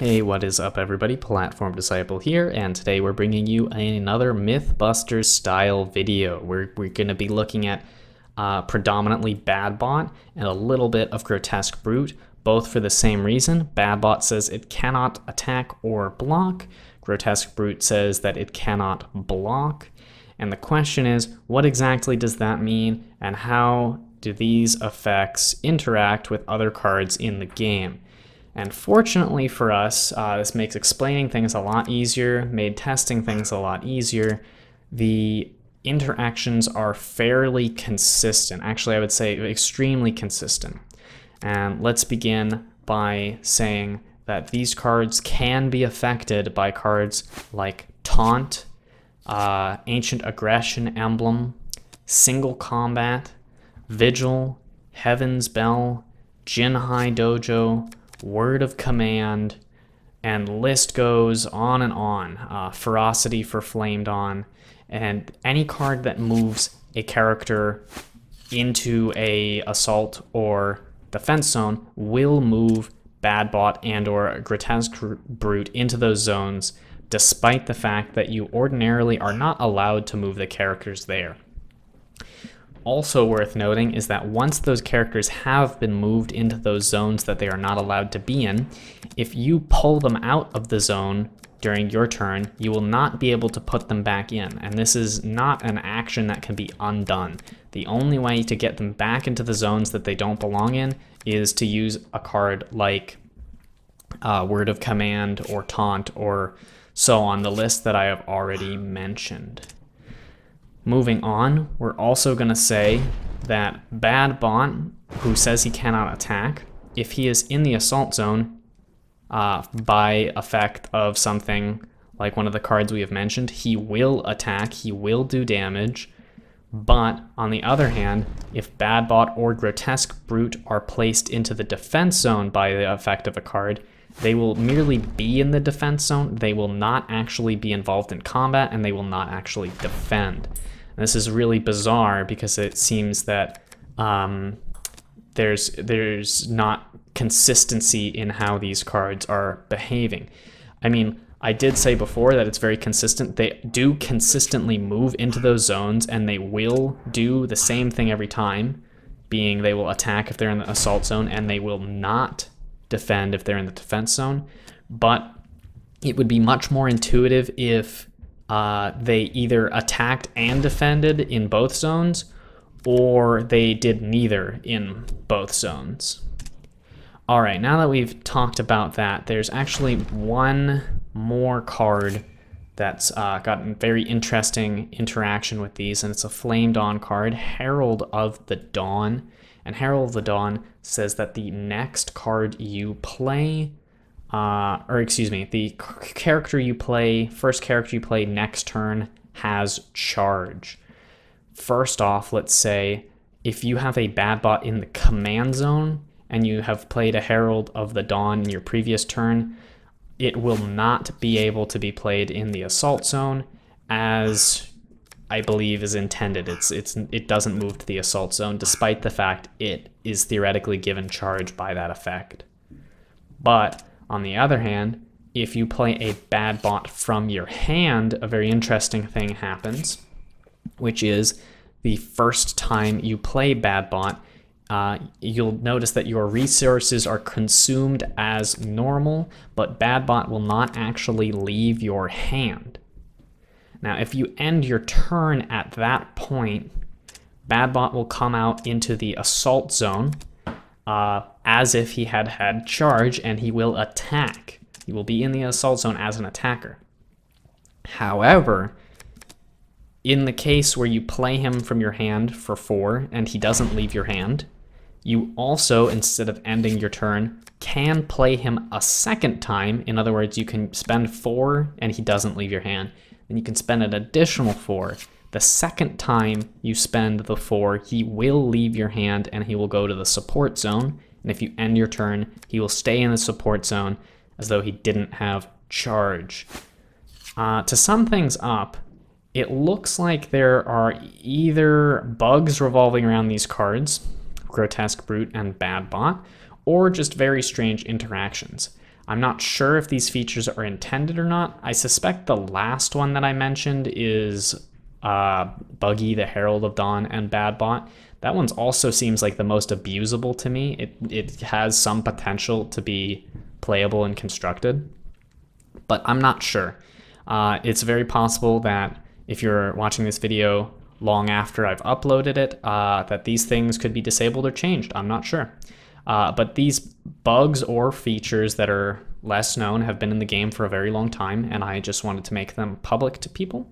Hey, what is up everybody? Platform Disciple here, and today we're bringing you another Mythbusters style video. We're going to be looking at predominantly Badbot and a little bit of Grotesque Brute, both for the same reason. Badbot says it cannot attack or block. Grotesque Brute says that it cannot block. And the question is, what exactly does that mean, and how do these effects interact with other cards in the game? And fortunately for us, this makes explaining things a lot easier, made testing things a lot easier. The interactions are fairly consistent. Actually, I would say extremely consistent. And let's begin by saying that these cards can be affected by cards like Taunt, Ancient Aggression Emblem, Single Combat, Vigil, Heaven's Bell, Jinhai Dojo, Word of Command, and list goes on and on. Ferocity for Flamed On, and any card that moves a character into a assault or defense zone will move Badbot and or Grotesque Brute into those zones, despite the fact that you ordinarily are not allowed to move the characters there. Also worth noting is that once those characters have been moved into those zones that they are not allowed to be in, if you pull them out of the zone during your turn, you will not be able to put them back in. And this is not an action that can be undone. The only way to get them back into the zones that they don't belong in is to use a card like Word of Command or Taunt or so on, the list that I have already mentioned. Moving on, we're also going to say that Badbot, who says he cannot attack, if he is in the assault zone by effect of something like one of the cards we have mentioned, he will attack, he will do damage. But on the other hand, if Badbot or Grotesque Brute are placed into the defense zone by the effect of a card, they will merely be in the defense zone, they will not actually be involved in combat, and they will not actually defend. And this is really bizarre because it seems that there's not consistency in how these cards are behaving. I mean, I did say before that it's very consistent. They do consistently move into those zones, and they will do the same thing every time, being they will attack if they're in the assault zone, and they will not defend if they're in the defense zone. But it would be much more intuitive if they either attacked and defended in both zones, or they did neither in both zones. All right, now that we've talked about that, there's actually one more card that's gotten very interesting interaction with these, and it's a Flamed On card, Herald of the Dawn. And Herald of the Dawn says that the next card you play, the character you play, first character you play next turn has charge. First off, let's say if you have a Badbot in the command zone and you have played a Herald of the Dawn in your previous turn, it will not be able to be played in the assault zone as I believe is intended. It doesn't move to the assault zone despite the fact it is theoretically given charge by that effect. But on the other hand, if you play a Badbot from your hand, a very interesting thing happens, which is the first time you play Badbot, you'll notice that your resources are consumed as normal, but Badbot will not actually leave your hand. Now, if you end your turn at that point, Badbot will come out into the assault zone as if he had had charge, and he will attack. He will be in the assault zone as an attacker. However, in the case where you play him from your hand for 4 and he doesn't leave your hand, you also, instead of ending your turn, can play him a second time. In other words, you can spend 4 and he doesn't leave your hand. Then you can spend an additional 4. The second time you spend the 4, he will leave your hand and he will go to the support zone. And if you end your turn, he will stay in the support zone as though he didn't have charge. To sum things up, it looks like there are either bugs revolving around these cards, Grotesque Brute and Badbot, or just very strange interactions. I'm not sure if these features are intended or not. I suspect the last one that I mentioned is Buggy, the Herald of Dawn, and Badbot. That one's also seems like the most abusable to me. It has some potential to be playable and constructed, but I'm not sure. It's very possible that if you're watching this video long after I've uploaded it, that these things could be disabled or changed. I'm not sure. But these bugs or features that are less known have been in the game for a very long time, and I just wanted to make them public to people.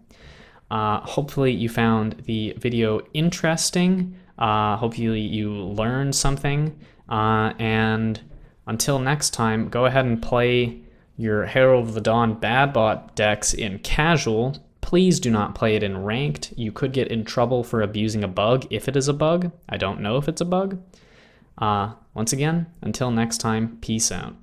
Hopefully you found the video interesting. Hopefully you learned something. And until next time, go ahead and play your Herald of the Dawn Badbot decks in casual. Please do not play it in ranked. You could get in trouble for abusing a bug if it is a bug. I don't know if it's a bug. Once again, until next time, peace out.